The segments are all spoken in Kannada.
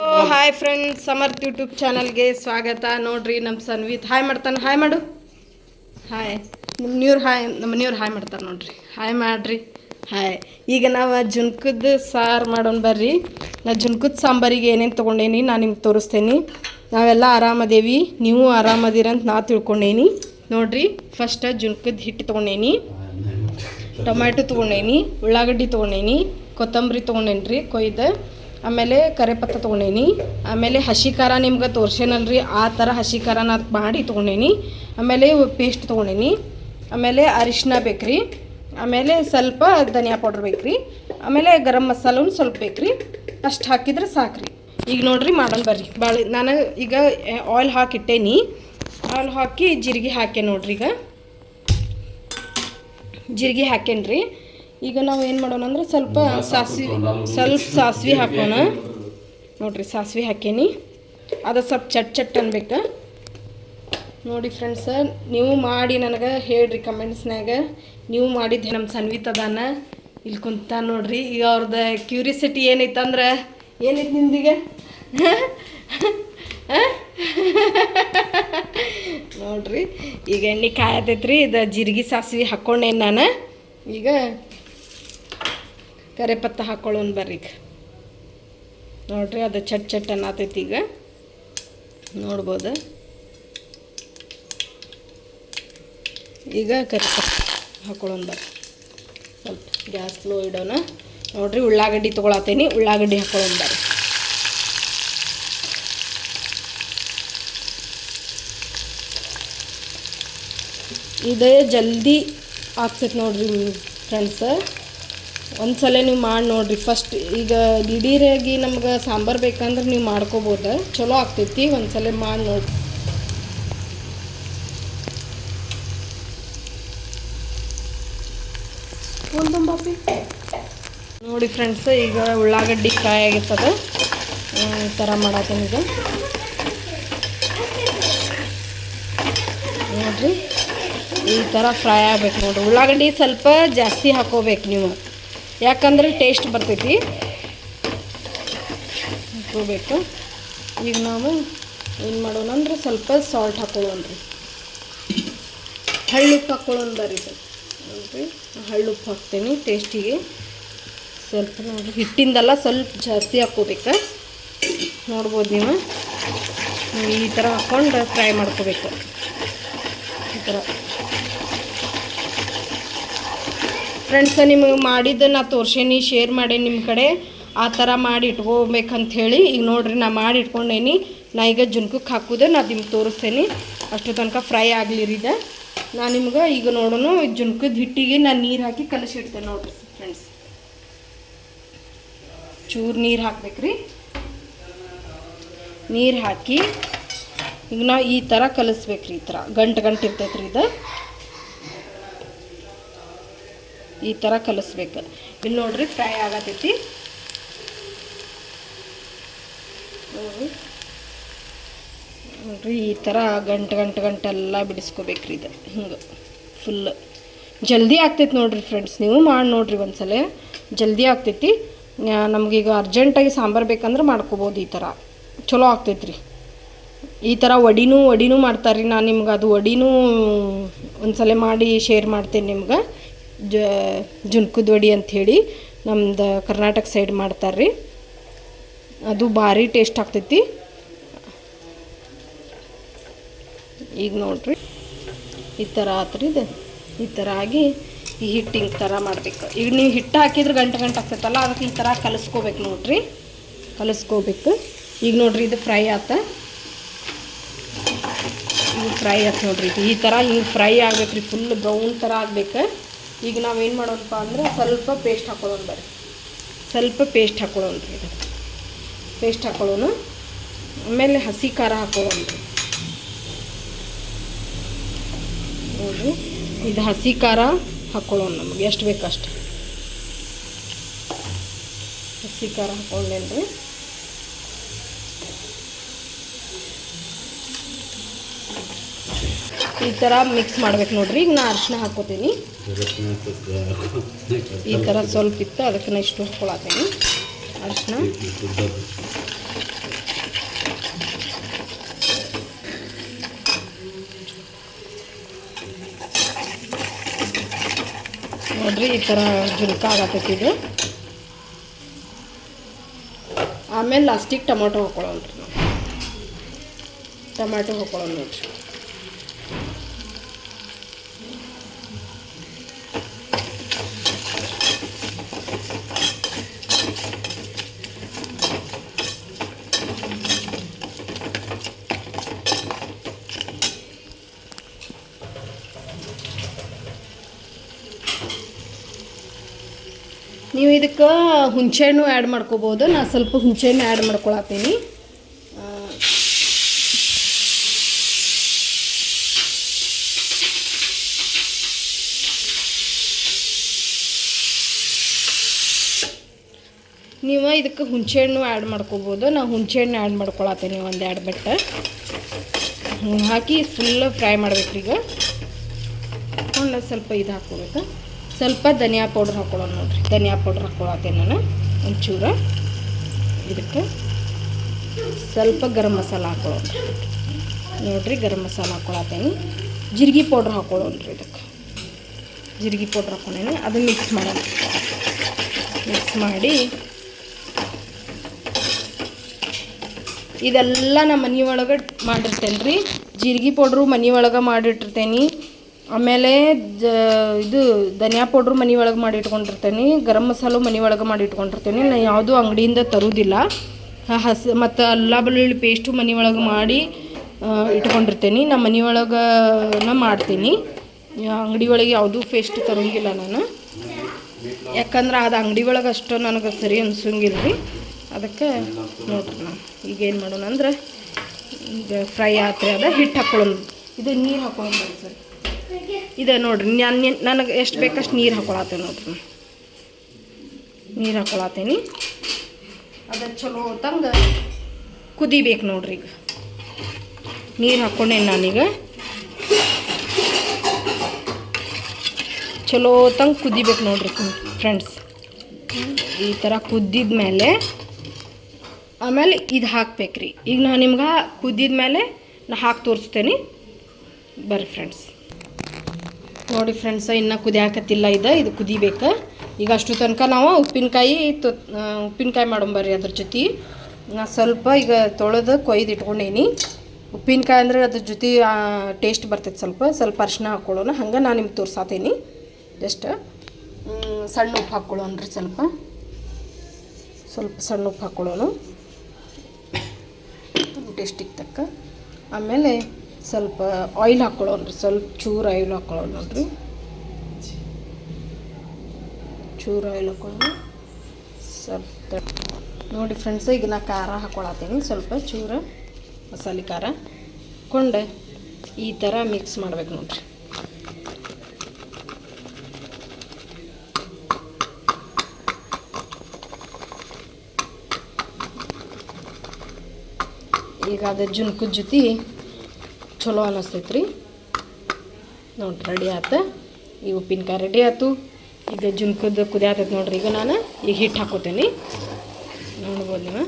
ಹಾಯ್ ಫ್ರೆಂಡ್ಸ್, ಸಮರ್ಥ್ ಯೂಟ್ಯೂಬ್ ಚಾನಲ್ಗೆ ಸ್ವಾಗತ. ನೋಡ್ರಿ ನಮ್ಮ ಸನ್ವಿತ್ ಹಾಯ್ ಮಾಡ್ತಾನೆ. ಹಾಯ್ ಮಾಡು. ಹಾಯ್. ನಮ್ಮ ಮನೆಯವ್ರು ಹಾಯ್ ಮಾಡ್ತಾರೆ ನೋಡ್ರಿ. ಹಾಯ್ ಮಾಡಿರಿ. ಹಾಯ್. ಈಗ ನಾವು ಜುನ್ಕದ ಸಾರು ಮಾಡೋಣ ಬರ್ರಿ. ನಾ ಜುನ್ಕದ ಸಾಂಬಾರಿಗೆ ಏನೇನು ತೊಗೊಂಡೇನಿ ನಾನು ನಿಮ್ಗೆ ತೋರಿಸ್ತೇನೆ. ನಾವೆಲ್ಲ ಆರಾಮದೇವಿ, ನೀವು ಆರಾಮದಿರಂತ ನಾ ತಿಳ್ಕೊಂಡೇನಿ. ನೋಡ್ರಿ, ಫಸ್ಟ್ ಜುನ್ಕದ ಹಿಟ್ಟು ತೊಗೊಂಡೇನಿ, ಟೊಮ್ಯಾಟೊ ತೊಗೊಂಡೇನಿ, ಉಳ್ಳಾಗಡ್ಡಿ ತೊಗೊಂಡೇನಿ, ಕೊತ್ತಂಬರಿ ತೊಗೊಂಡೇನಿ ರೀ ಕೊಯ್ದು. ಆಮೇಲೆ ಕರಿಪತ್ತ ತೊಗೊಂಡೇನಿ. ಆಮೇಲೆ ಹಸಿ ಖಾರ ನಿಮ್ಗೆ ತೋರ್ಸೇನಲ್ರಿ, ಆ ಥರ ಹಸಿ ಖಾರನ ಮಾಡಿ ತೊಗೊಂಡೇನಿ. ಆಮೇಲೆ ಪೇಸ್ಟ್ ತೊಗೊಂಡೇನಿ. ಆಮೇಲೆ ಅರಿಶಿನ ಬೇಕ್ರಿ. ಆಮೇಲೆ ಸ್ವಲ್ಪ ಧನಿಯಾ ಪೌಡ್ರ್ ಬೇಕ್ರಿ. ಆಮೇಲೆ ಗರಂ ಮಸಾಲೂ ಸ್ವಲ್ಪ ಬೇಕ್ರಿ. ಅಷ್ಟು ಹಾಕಿದ್ರೆ ಸಾಕ್ರಿ. ಈಗ ನೋಡ್ರಿ ಮಾಡೋಣ ಬರ್ರಿ. ನಾನು ಈಗ ಆಯಿಲ್ ಹಾಕಿಟ್ಟೇನಿ. ಆಯಿಲ್ ಹಾಕಿ ಜೀರಿಗೆ ಹಾಕಿ ನೋಡ್ರಿ. ಈಗ ಜೀರಿಗೆ ಹಾಕೇನ್ರಿ. ಈಗ ನಾವು ಏನು ಮಾಡೋಣ ಅಂದ್ರೆ ಸ್ವಲ್ಪ ಸಾಸಿವೆ ಹಾಕೋಣ ನೋಡ್ರಿ. ಸಾಸಿವೆ ಹಾಕೇನಿ. ಅದು ಸ್ವಲ್ಪ ಚಟ್ ಅನ್ಬೇಕು ನೋಡಿ ಫ್ರೆಂಡ್ಸ. ನೀವು ಮಾಡಿ ನನಗೆ ಹೇಳ್ರಿ ಕಮೆಂಟ್ಸ್ನಾಗ. ನೀವು ಮಾಡಿದ್ದು ನಮ್ಮ ಸನ್ವಿತ್ ಅದಾನ ಇಲ್ಲಿ ಕುಂತ ನೋಡ್ರಿ. ಈಗ ಅವ್ರದ್ದು ಕ್ಯೂರಿಯಾಸಿಟಿ ಏನೈತಂದ್ರೆ, ಏನೈತೆ ನಿಮ್ದೀಗ ನೋಡ್ರಿ. ಈಗ ಎಣ್ಣೆ ಕಾಯತೈತ್ರಿ. ಇದು ಜೀರಿಗೆ ಸಾಸಿವೆ ಹಾಕ್ಕೊಂಡೇನು ನಾನು. ಈಗ ಕರಿಪತ್ತ ಹಾಕ್ಕೊಳ್ಳೋಣ ಬರ್ರಿ. ಈಗ ನೋಡ್ರಿ, ಅದು ಚಟ್ ಅನ್ನತೈತಿ. ಈಗ ನೋಡ್ಬೋದು. ಈಗ ಕರಿಪತ್ತ ಹಾಕ್ಕೊಳ್ಳೋಣ ಬರ್ರಿ. ಸ್ವಲ್ಪ ಗ್ಯಾಸ್ ಸ್ಲೋ ಇಡೋಣ. ನೋಡ್ರಿ, ಉಳ್ಳಾಗಡ್ಡಿ ತೊಗೊಳತ್ತೇನಿ. ಉಳ್ಳಾಗಡ್ಡಿ ಹಾಕ್ಕೊಳ್ಳೋಣ ಬರ್ರಿ. ಇದು ಜಲ್ದಿ ಆಗ್ತೈತೆ ನೋಡ್ರಿ ಫ್ರೆಂಡ್ಸ. ಒಂದು ಸಲ ನೀವು ಮಾಡಿ ನೋಡಿರಿ. ಫಸ್ಟ್ ಈಗ ದಿಢೀರಾಗಿ ನಮ್ಗೆ ಸಾಂಬಾರು ಬೇಕಂದ್ರೆ ನೀವು ಮಾಡ್ಕೋಬೋದು, ಚಲೋ ಆಗ್ತೈತಿ. ಒಂದು ಸಲ ಮಾಡಿ ನೋಡಿ. ನೋಡಿ ಫ್ರೆಂಡ್ಸ್, ಈಗ ಉಳ್ಳಾಗಡ್ಡಿ ಫ್ರೈ ಆಗಿರ್ತದೆ. ಈ ಥರ ಮಾಡತ್ತೀನಿ. ಈಗ ನೋಡಿರಿ, ಈ ಥರ ಫ್ರೈ ಆಗ್ಬೇಕು ನೋಡಿರಿ. ಉಳ್ಳಾಗಡ್ಡಿ ಸ್ವಲ್ಪ ಜಾಸ್ತಿ ಹಾಕೋಬೇಕು ನೀವು, ಯಾಕಂದ್ರೆ ಟೇಸ್ಟ್ ಬರ್ತೈತಿ. ಹಾಕೋಬೇಕು. ಈಗ ನಾವು ಏನು ಮಾಡೋಣ ಅಂದ್ರೆ ಸ್ವಲ್ಪ ಸಾಲ್ಟ್ ಹಾಕೊಳ್ಳೋಣ್ರಿ. ಹಳ್ಳುಪ್ಪು ಹಾಕ್ಕೊಳ್ಳೋಣ ಬರ್ರಿ. ನೋಡಿರಿ, ಹಳ್ಳುಪ್ಪು ಹಾಕ್ತೀನಿ ಟೇಸ್ಟಿಗೆ. ಸ್ವಲ್ಪ ನೋಡಿರಿ, ಹಿಟ್ಟಿಂದೆಲ್ಲ ಸ್ವಲ್ಪ ಜಾಸ್ತಿ ಹಾಕ್ಕೋಬೇಕು. ನೋಡ್ಬೋದು ನೀವು. ಈ ಥರ ಹಾಕ್ಕೊಂಡು ಫ್ರೈ ಮಾಡ್ಕೋಬೇಕು. ಈ ಥರ ಫ್ರೆಂಡ್ಸ, ನಿಮಗೆ ಮಾಡಿದ್ದು ನಾ ತೋರ್ಸೇನಿ, ಶೇರ್ ಮಾಡೇನಿ ನಿಮ್ಮ ಕಡೆ. ಆ ಥರ ಮಾಡಿ ಇಟ್ಕೋಬೇಕಂಥೇಳಿ ಈಗ ನೋಡಿರಿ, ನಾ ಮಾಡಿ ಇಟ್ಕೊಂಡೇನಿ. ನಾ ಈಗ ಜುನ್ಕಕ್ಕೆ ಹಾಕೋದು ನಾ ನಿಮ್ಗೆ ತೋರಿಸ್ತೇನೆ. ಅಷ್ಟು ತನಕ ಫ್ರೈ ಆಗಲಿರಿ. ಇದು ನಾನು ನಿಮ್ಗೆ ಈಗ ನೋಡೋಣ. ಜುನ್ಕದ ಹಿಟ್ಟಿಗೆ ನಾನು ನೀರು ಹಾಕಿ ಕಲಸಿಡ್ತೇನೆ ನೋಡಿರಿ ಫ್ರೆಂಡ್ಸ್. ಚೂರು ನೀರು ಹಾಕ್ಬೇಕ್ರಿ. ನೀರು ಹಾಕಿ ಈಗ ನಾವು ಈ ಥರ ಕಲಿಸ್ಬೇಕ್ರಿ. ಈ ಥರ ಗಂಟು ಇರ್ತೈತ್ರಿ. ಇದು ಈ ಥರ ಕಲಿಸ್ಬೇಕು. ಇಲ್ಲಿ ನೋಡ್ರಿ, ಫ್ರೈ ಆಗತೈತಿ. ನೋಡ್ರಿ, ಈ ಥರ ಗಂಟೆಲ್ಲ ಬಿಡಿಸ್ಕೋಬೇಕ್ರಿ. ಇದು ಹಿಂಗೆ ಫುಲ್ ಜಲ್ದಿ ಆಗ್ತೈತಿ ನೋಡ್ರಿ ಫ್ರೆಂಡ್ಸ್. ನೀವು ಮಾಡಿ ನೋಡ್ರಿ ಒಂದ್ಸಲ, ಜಲ್ದಿ ಆಗ್ತೈತಿ. ನಮಗೀಗ ಅರ್ಜೆಂಟಾಗಿ ಸಾಂಬಾರು ಬೇಕಂದ್ರೆ ಮಾಡ್ಕೋಬೋದು. ಈ ಥರ ಚಲೋ ಆಗ್ತೈತ್ರಿ. ಈ ಥರ ವಡಿನೂ ಮಾಡ್ತಾರೆ ರೀ. ನಾನು ನಿಮ್ಗೆ ಅದು ವಡಿನೂ ಒಂದ್ಸಲ ಮಾಡಿ ಶೇರ್ ಮಾಡ್ತೇನೆ ನಿಮ್ಗೆ. ಜುನ್ಕದ ವಡಿ ಅಂಥೇಳಿ ನಮ್ದು ಕರ್ನಾಟಕ ಸೈಡ್ ಮಾಡ್ತಾರೆ ರೀ. ಅದು ಭಾರಿ ಟೇಸ್ಟ್ ಆಗ್ತೈತಿ. ಈಗ ನೋಡ್ರಿ, ಈ ಥರ ಆತ್ರಿ. ಇದು ಈ ಥರ ಆಗಿ ಈ ಹಿಟ್ಟು ಹಿಂಗೆ ಥರ ಮಾಡಬೇಕು. ಈಗ ನೀವು ಹಿಟ್ಟು ಹಾಕಿದ್ರೆ ಗಂಟೆ ಆಗ್ತೈತಲ್ಲ, ಅದಕ್ಕೆ ಈ ಥರ ಕಲಿಸ್ಕೋಬೇಕು ನೋಡ್ರಿ. ಕಲಿಸ್ಕೋಬೇಕು. ಈಗ ನೋಡ್ರಿ, ಇದು ಫ್ರೈ ಆತ. ಇದು ಫ್ರೈ ಆಯ್ತು ನೋಡ್ರಿ. ಈ ಥರ ಹಿಂಗೆ ಫ್ರೈ ಆಗ್ಬೇಕು ರೀ. ಫುಲ್ ಬ್ರೌನ್ ಥರ ಆಗ್ಬೇಕು. ಈಗ ನಾವೇನು ಮಾಡೋಣಪ್ಪ ಅಂದ್ರೆ ಸ್ವಲ್ಪ ಪೇಸ್ಟ್ ಹಾಕೊಳ್ಳೋಣ ಬರ್ರಿ. ಸ್ವಲ್ಪ ಪೇಸ್ಟ್ ಹಾಕೊಳ್ಳೋಣ ರೀ. ಇದು ಪೇಸ್ಟ್ ಹಾಕೊಳ್ಳೋಣ. ಆಮೇಲೆ ಹಸಿ ಖಾರ ಹಾಕೊಳ್ಳೋಣ ರೀ. ನೋಡಿರಿ, ಇದು ಹಸಿ ಖಾರ ಹಾಕ್ಕೊಳ್ಳೋಣ. ನಮಗೆ ಎಷ್ಟು ಬೇಕಷ್ಟು ಹಸಿ ಖಾರ ಹಾಕ್ಕೊಂಡೇನ್ರಿ. ಈ ಥರ ಮಿಕ್ಸ್ ಮಾಡ್ಬೇಕು ನೋಡ್ರಿ. ಈಗ ನಾ ಅರಿಶಿನ ಹಾಕ್ಕೋತೀನಿ. ಈ ಥರ ಸ್ವಲ್ಪ ಇತ್ತು, ಅದಕ್ಕೆ ನಾ ಇಷ್ಟು ಹಾಕ್ಕೊಳತ್ತೀನಿ ಅರಿಶಿನ. ನೋಡಿರಿ ಈ ಥರ ಜುಲ್ಕ ಆಗತ್ತೈತಿ ಇದು. ಆಮೇಲೆ ಲಾಸ್ಟಿಗೆ ಟೊಮೊಟೊ ಹಾಕ್ಕೊಳ್ಳೋಣ್ರಿ ನಾವು. ಟೊಮ್ಯಾಟೊ ಹಾಕ್ಕೊಳ್ಳೋಣ ನೋಡಿರಿ. ನೀವು ಇದಕ್ಕೆ ಹುಣಸೆಹಣ್ಣು ಆ್ಯಡ್ ಮಾಡ್ಕೋಬೋದು. ನಾನು ಸ್ವಲ್ಪ ಹುಣಸೆಹಣ್ಣು ಆ್ಯಡ್ ಮಾಡ್ಕೊಳತ್ತೀನಿ. ನೀವು ಇದಕ್ಕೆ ಹುಣಸೆಹಣ್ಣು ಆ್ಯಡ್ ಮಾಡ್ಕೋಬೋದು. ನಾನು ಹುಣಸೆಹಣ್ಣು ಆ್ಯಡ್ ಮಾಡ್ಕೊಳತ್ತೀನಿ ಒಂದು 2 ಬೆಟ್ಟ ಹಾಕಿ ಫುಲ್ ಫ್ರೈ ಮಾಡ್ಬೇಕ್ರಿ. ಈಗ ಒಂದು ಸ್ವಲ್ಪ ಇದು ಹಾಕ್ಕೋಬೇಕು. ಸ್ವಲ್ಪ ಧನಿಯಾ ಪೌಡ್ರ್ ಹಾಕ್ಕೊಳ್ಳೋಣ ನೋಡಿರಿ. ಧನಿಯಾ ಪೌಡ್ರ್ ಹಾಕ್ಕೊಳತ್ತೇನೆ ನಾನು ಒಂಚೂರು. ಇದಕ್ಕೆ ಸ್ವಲ್ಪ ಗರಂ ಮಸಾಲ ಹಾಕ್ಕೊಳ್ಳೋಣ ನೋಡಿರಿ. ಗರಂ ಮಸಾಲ ಹಾಕ್ಕೊಳತ್ತೇನೆ. ಜೀರಿಗೆ ಪೌಡ್ರ್ ಹಾಕ್ಕೊಳ್ಳೋಣ್ರಿ. ಇದಕ್ಕೆ ಜೀರಿಗೆ ಪೌಡ್ರ್ ಹಾಕ್ಕೊಂಡೇನೆ. ಅದನ್ನು ಮಿಕ್ಸ್ ಮಾಡೋಣ. ಮಿಕ್ಸ್ ಮಾಡಿ ಇದೆಲ್ಲ ನಮ್ಮ ಮನೆ ಒಳಗೆ ಮಾಡಿರ್ತೇನೆ ರೀ. ಜೀರಿಗೆ ಪೌಡ್ರು ಮನೆ ಒಳಗೆ ಮಾಡಿಟ್ಟಿರ್ತೇನೆ. ಆಮೇಲೆ ಇದು ಧನಿಯಾ ಪೌಡ್ರು ಮನೆ ಒಳಗೆ ಮಾಡಿ ಇಟ್ಕೊಂಡಿರ್ತೇನೆ. ಗರಂ ಮಸಾಲು ಮನೆ ಒಳಗೆ ಮಾಡಿ ಇಟ್ಕೊಂಡಿರ್ತೇನೆ. ನಾನು ಯಾವುದೂ ಅಂಗಡಿಯಿಂದ ತರೋದಿಲ್ಲ. ಮತ್ತು ಅಲ್ಲ ಬೆಳ್ಳುಳ್ಳಿ ಪೇಸ್ಟು ಮನೆ ಒಳಗೆ ಮಾಡಿ ಇಟ್ಕೊಂಡಿರ್ತೇನೆ. ನಮ್ಮ ಮನೆ ಒಳಗೆ ಮಾಡ್ತೀನಿ. ಅಂಗಡಿ ಒಳಗೆ ಯಾವುದೂ ಪೇಸ್ಟ್ ತರೋಂಗಿಲ್ಲ ನಾನು. ಯಾಕಂದ್ರೆ ಅದು ಅಂಗಡಿ ಒಳಗೆ ಅಷ್ಟು ನನಗೆ ಸರಿ ಅನ್ಸೋಂಗಿಲ್ಲ ರೀ. ಅದಕ್ಕೆ ನೋಡ್ರಿ ನಾವು ಈಗ ಏನು ಮಾಡೋಣ ಅಂದ್ರೆ ಈಗ ಫ್ರೈ ಆತ್ರಿ. ಅದ ಹಿಟ್ಟು ಹಾಕ್ಕೊಳ್ಳೋಣ. ಇದು ನೀರು ಹಾಕ್ಕೊಳ್ಳೋಣ ಸರ್. ಇದೆ ನೋಡಿರಿ. ನನಗೆ ಎಷ್ಟು ಬೇಕಷ್ಟು ನೀರು ಹಾಕ್ಕೊಳತ್ತೇನೆ ನೋಡ್ರಿ. ನೀರು ಹಾಕ್ಕೊಳತ್ತೇನೆ. ಅದು ಚಲೋ ತಂಗ ಕುದಿಬೇಕು ನೋಡ್ರಿ. ಈಗ ನೀರು ಹಾಕ್ಕೊಂಡೇನು ನಾನೀಗ. ಚಲೋ ತಂಗ ಕುದಿಬೇಕು ನೋಡ್ರಿ ಫ್ರೆಂಡ್ಸ್. ಈ ಥರ ಕುದ್ದಿದ ಮೇಲೆ ಆಮೇಲೆ ಇದು ಹಾಕ್ಬೇಕ್ರಿ. ಈಗ ನಾನು ನಿಮ್ಗೆ ಕುದ್ದಿದ ಮೇಲೆ ನಾ ಹಾಕಿ ತೋರಿಸ್ತೇನೆ. ಬರ್ರಿ ಫ್ರೆಂಡ್ಸ್. ನೋಡಿ ಫ್ರೆಂಡ್ಸ, ಇನ್ನೂ ಕುದಿಯಾಕತ್ತಿಲ್ಲ. ಇದು ಕುದಿಬೇಕು. ಈಗ ಅಷ್ಟು ತನಕ ನಾವು ಉಪ್ಪಿನಕಾಯಿ ಮಾಡೋಂಬರ್ರಿ. ಅದ್ರ ಜೊತೆ ನಾ ಸ್ವಲ್ಪ ಈಗ ತೊಳೆದು ಕೊಯ್ದು ಇಟ್ಕೊಂಡೇನಿ. ಉಪ್ಪಿನಕಾಯಿ ಅಂದರೆ ಅದ್ರ ಜೊತೆ ಟೇಸ್ಟ್ ಬರ್ತೈತೆ. ಸ್ವಲ್ಪ ಅರಿಶಿನ ಹಾಕ್ಕೊಳ್ಳೋಣ. ಹಂಗೆ ನಾನು ನಿಮ್ಗೆ ತೋರ್ಸಾತೀನಿ. ಜಸ್ಟ್ ಸಣ್ಣ ಉಪ್ಪು ಹಾಕ್ಕೊಳ್ಳೋಣ್ರಿ. ಸ್ವಲ್ಪ ಸಣ್ಣ ಉಪ್ಪು ಹಾಕ್ಕೊಳ್ಳೋಣ ಟೇಸ್ಟಿಗೆ ತಕ್ಕ. ಆಮೇಲೆ ಸ್ವಲ್ಪ ಆಯಿಲ್ ಹಾಕ್ಕೊಳ್ಳೋಣ್ರಿ. ಸ್ವಲ್ಪ ಚೂರು ಆಯಿಲ್ ಹಾಕ್ಕೊಳ್ಳೋಣ ನೋಡ್ರಿ. ಚೂರು ಆಯಿಲ್ ಹಾಕ್ಕೊಳ್ಳೋಣ ಸ್ವಲ್ಪ. ನೋಡಿ ಫ್ರೆಂಡ್ಸ್, ಈಗ ನಾ ಖಾರ ಹಾಕ್ಕೊಳತ್ತೀನಿ. ಸ್ವಲ್ಪ ಚೂರು ಮಸಾಲೆ ಖಾರ ಹಾಕ್ಕೊಂಡು ಈ ಥರ ಮಿಕ್ಸ್ ಮಾಡ್ಬೇಕು ನೋಡ್ರಿ. ಈಗ ಅದು ಜುನ್ಕದ ಜೊತೆ ಚಲೋ ಅನ್ನಿಸ್ತೈತೆ ರೀ. ನೋಡಿರಿ ರೆಡಿ ಆಯ್ತು. ಈ ಉಪ್ಪಿನಕಾಯಿ ರೆಡಿ ಆಯ್ತು. ಈಗ ಜುನ್ಕದ ಕುದಿಯಾತೈತೆ ನೋಡ್ರಿ. ಈಗ ನಾನು ಈಗ ಹಿಟ್ಟು ಹಾಕೋತೇನೆ. ನೋಡ್ಬೋದು ನೀವು.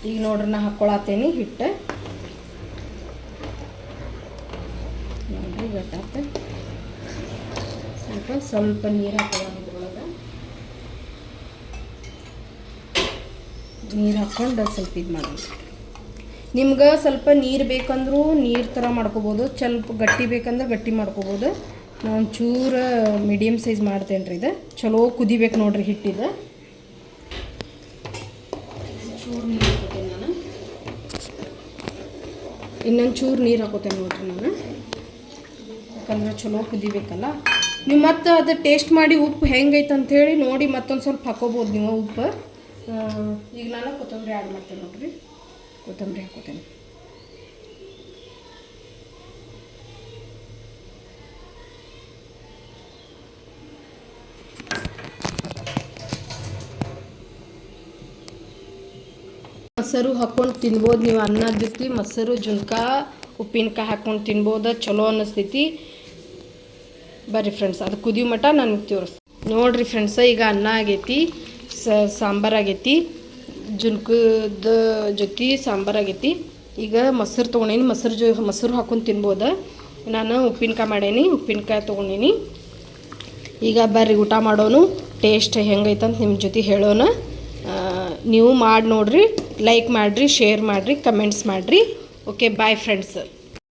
ಈಗ ನೋಡ್ರಿ ನಾ ಹಾಕ್ಕೊಳತ್ತೇನೆ ಹಿಟ್ಟು. ನೋಡಿರಿ ಗೊತ್ತಾಯ್ತು. ಸ್ವಲ್ಪ ನೀರು ಹಾಕೊಳ್ಳೋಣ. ಇದ್ರೊಳಗೆ ನೀರು ಹಾಕ್ಕೊಂಡು ಸ್ವಲ್ಪ ಇದು ಮಾಡೋಣ. ನಿಮ್ಗೆ ಸ್ವಲ್ಪ ನೀರು ಬೇಕಂದ್ರೂ ನೀರು ಥರ ಮಾಡ್ಕೋಬೋದು. ಸ್ವಲ್ಪ ಗಟ್ಟಿ ಬೇಕಂದ್ರೆ ಗಟ್ಟಿ ಮಾಡ್ಕೋಬೋದು. ನಾನು ಒಂಚೂರು ಮೀಡಿಯಮ್ ಸೈಜ್ ಮಾಡ್ತೇನೆ ರೀ. ಇದು ಚಲೋ ಕುದಿಬೇಕು ನೋಡ್ರಿ ಹಿಟ್ಟಿದು. ಚೂರು ನೀರು ಹಾಕೋತೇನೆ ನಾನು. ಇನ್ನೊಂದು ಚೂರು ನೀರು ಹಾಕೋತೇನೆ ನೋಡ್ರಿ ನಾನು. ಯಾಕಂದ್ರೆ ಚಲೋ ಕುದಿಬೇಕಲ್ಲ. ನೀವು ಮತ್ತು ಅದು ಟೇಸ್ಟ್ ಮಾಡಿ ಉಪ್ಪು ಹೆಂಗೈತೆ ಅಂಥೇಳಿ ನೋಡಿ ಮತ್ತೊಂದು ಸ್ವಲ್ಪ ಹಾಕೋಬೋದು ನೀವು ಉಪ್ಪು. ಈಗ ನಾನು ಕೊತ್ತಂಬರಿ ಆ್ಯಡ್ ಮಾಡ್ತೇನೆ ನೋಡ್ರಿ. ಕೊತ್ತಂಬರಿ ಹಾಕೋತೇನೆ. ಮೊಸರು ಹಾಕ್ಕೊಂಡು ತಿನ್ಬೋದು ನೀವು. ಅನ್ನದ ಜೊತೆ ಮೊಸರು ಜುನ್ಕ ಉಪ್ಪಿನಕಾಯಿ ಹಾಕ್ಕೊಂಡು ತಿನ್ಬೋದು. ಚಲೋ ಅನ್ನಿಸ್ತೈತಿ. ಬರ್ರಿ ಫ್ರೆಂಡ್ಸ್, ಅದು ಕುದಿಯೋ ಮಟ್ಟ ನನಗೆ ತೋರಿಸ್ತೀನಿ ನೋಡಿರಿ ಫ್ರೆಂಡ್ಸ. ಈಗ ಅನ್ನ ಆಗೈತಿ, ಸಾಂಬಾರು ಆಗೈತಿ, ಜುನ್ಕದ ಜೊತೆ ಸಾಂಬಾರು ಆಗೈತಿ. ಈಗ ಮೊಸರು ತೊಗೊಂಡೇನಿ. ಮೊಸರು ಹಾಕೊಂಡು ತಿನ್ಬೋದು. ನಾನು ಉಪ್ಪಿನಕಾಯಿ ಮಾಡೀನಿ, ಉಪ್ಪಿನಕಾಯಿ ತೊಗೊಂಡಿನಿ. ಈಗ ಬರ್ರಿ ಊಟ ಮಾಡೋನು. ಟೇಸ್ಟ್ ಹೆಂಗೈತಂತ ನಿಮ್ಮ ಜೊತೆ ಹೇಳೋಣ. ನೀವು ಮಾಡಿ ನೋಡಿರಿ, ಲೈಕ್ ಮಾಡಿರಿ, ಶೇರ್ ಮಾಡಿರಿ, ಕಮೆಂಟ್ಸ್ ಮಾಡಿರಿ. Okay, bye friends.